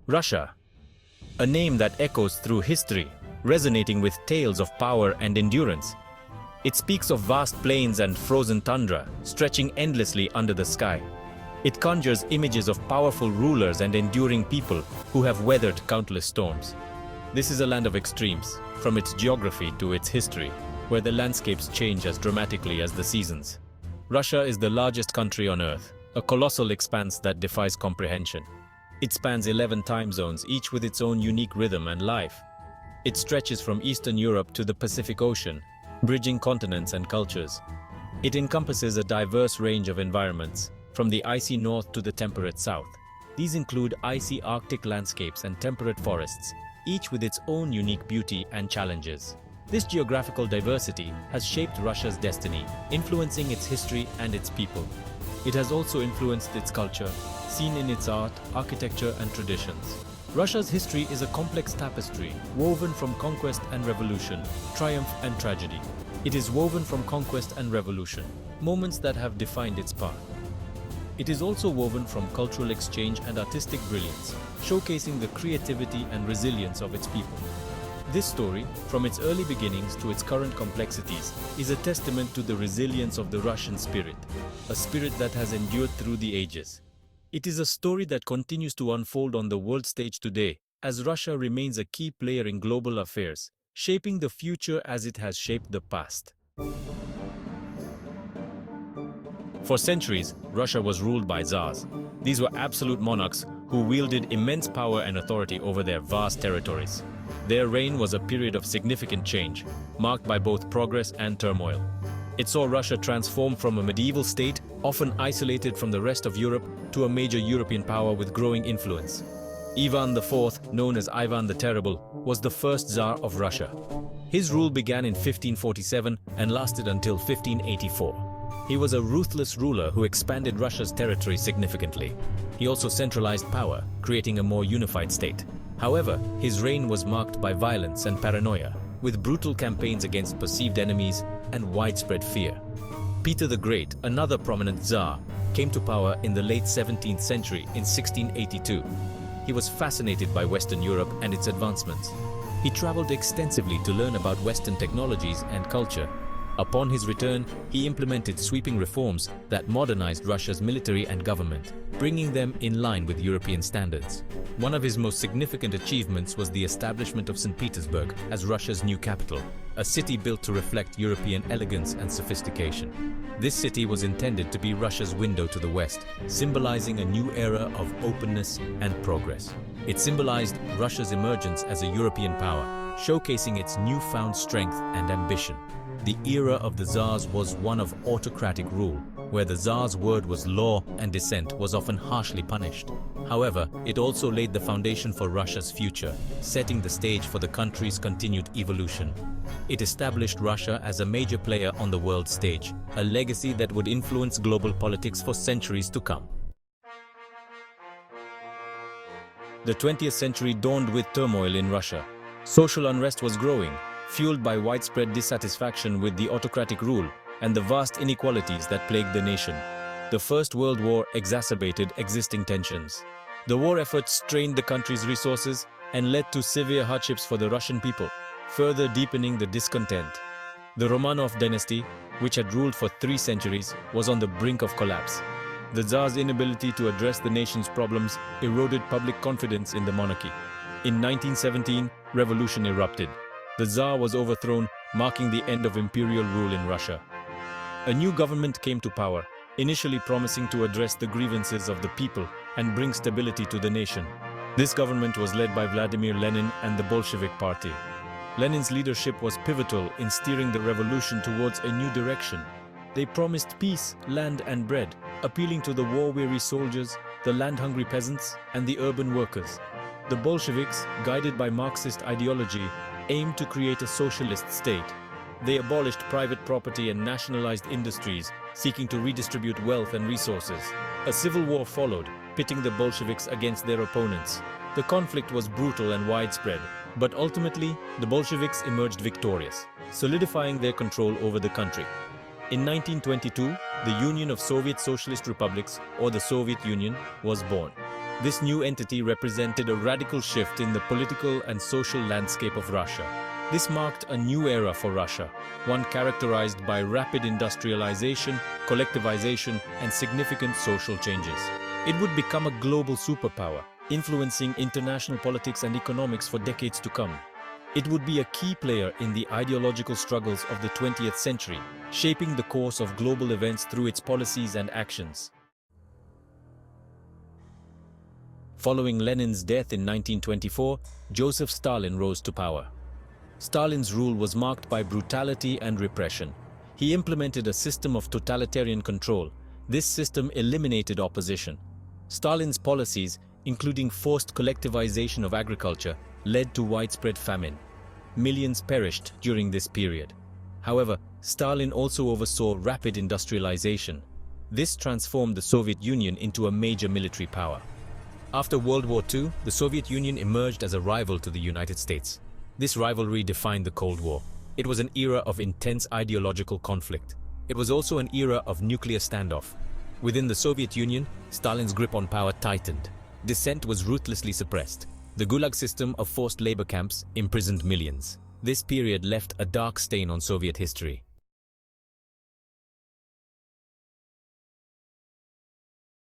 Russia, a name that echoes through history, resonating with tales of power and endurance. It speaks of vast plains and frozen tundra, stretching endlessly under the sky. It conjures images of powerful rulers and enduring people who have weathered countless storms. This is a land of extremes, from its geography to its history, where the landscapes change as dramatically as the seasons. Russia is the largest country on Earth, a colossal expanse that defies comprehension. It spans 11 time zones, each with its own unique rhythm and life. It stretches from Eastern Europe to the Pacific Ocean, bridging continents and cultures. It encompasses a diverse range of environments, from the icy north to the temperate south. These include icy Arctic landscapes and temperate forests, each with its own unique beauty and challenges. This geographical diversity has shaped Russia's destiny, influencing its history and its people. It has also influenced its culture, seen in its art, architecture, and traditions. Russia's history is a complex tapestry, woven from conquest and revolution, triumph and tragedy. It is woven from conquest and revolution, moments that have defined its path. It is also woven from cultural exchange and artistic brilliance, showcasing the creativity and resilience of its people. This story, from its early beginnings to its current complexities, is a testament to the resilience of the Russian spirit, a spirit that has endured through the ages. It is a story that continues to unfold on the world stage today, as Russia remains a key player in global affairs, shaping the future as it has shaped the past. For centuries, Russia was ruled by Tsars. These were absolute monarchs who wielded immense power and authority over their vast territories. Their reign was a period of significant change, marked by both progress and turmoil. It saw Russia transform from a medieval state, often isolated from the rest of Europe, to a major European power with growing influence. Ivan IV, known as Ivan the Terrible, was the first Tsar of Russia. His rule began in 1547 and lasted until 1584. He was a ruthless ruler who expanded Russia's territory significantly. He also centralized power, creating a more unified state. However, his reign was marked by violence and paranoia, with brutal campaigns against perceived enemies and widespread fear. Peter the Great, another prominent Tsar, came to power in the late 17th century in 1682. He was fascinated by Western Europe and its advancements. He traveled extensively to learn about Western technologies and culture. Upon his return, he implemented sweeping reforms that modernized Russia's military and government, bringing them in line with European standards. One of his most significant achievements was the establishment of St. Petersburg as Russia's new capital, a city built to reflect European elegance and sophistication. This city was intended to be Russia's window to the West, symbolizing a new era of openness and progress. It symbolized Russia's emergence as a European power, showcasing its newfound strength and ambition. The era of the Tsars was one of autocratic rule, where the Tsar's word was law and dissent was often harshly punished. However, it also laid the foundation for Russia's future, setting the stage for the country's continued evolution. It established Russia as a major player on the world stage, a legacy that would influence global politics for centuries to come. The 20th century dawned with turmoil in Russia. Social unrest was growing, fueled by widespread dissatisfaction with the autocratic rule and the vast inequalities that plagued the nation. The First World War exacerbated existing tensions. The war effort strained the country's resources and led to severe hardships for the Russian people, further deepening the discontent. The Romanov dynasty, which had ruled for 3 centuries, was on the brink of collapse. The Tsar's inability to address the nation's problems eroded public confidence in the monarchy. In 1917, revolution erupted. The Tsar was overthrown, marking the end of imperial rule in Russia. A new government came to power, initially promising to address the grievances of the people and bring stability to the nation. This government was led by Vladimir Lenin and the Bolshevik Party. Lenin's leadership was pivotal in steering the revolution towards a new direction. They promised peace, land, and bread, appealing to the war-weary soldiers, the land-hungry peasants, and the urban workers. The Bolsheviks, guided by Marxist ideology, aimed to create a socialist state. They abolished private property and nationalized industries, seeking to redistribute wealth and resources. A civil war followed, pitting the Bolsheviks against their opponents. The conflict was brutal and widespread, but ultimately, the Bolsheviks emerged victorious, solidifying their control over the country. In 1922, the Union of Soviet Socialist Republics, or the Soviet Union, was born. This new entity represented a radical shift in the political and social landscape of Russia. This marked a new era for Russia, one characterized by rapid industrialization, collectivization, and significant social changes. It would become a global superpower, influencing international politics and economics for decades to come. It would be a key player in the ideological struggles of the 20th century, shaping the course of global events through its policies and actions. Following Lenin's death in 1924, Joseph Stalin rose to power. Stalin's rule was marked by brutality and repression. He implemented a system of totalitarian control. This system eliminated opposition. Stalin's policies, including forced collectivization of agriculture, led to widespread famine. Millions perished during this period. However, Stalin also oversaw rapid industrialization. This transformed the Soviet Union into a major military power. After World War II, the Soviet Union emerged as a rival to the United States. This rivalry defined the Cold War. It was an era of intense ideological conflict. It was also an era of nuclear standoff. Within the Soviet Union, Stalin's grip on power tightened. Dissent was ruthlessly suppressed. The Gulag system of forced labor camps imprisoned millions. This period left a dark stain on Soviet history.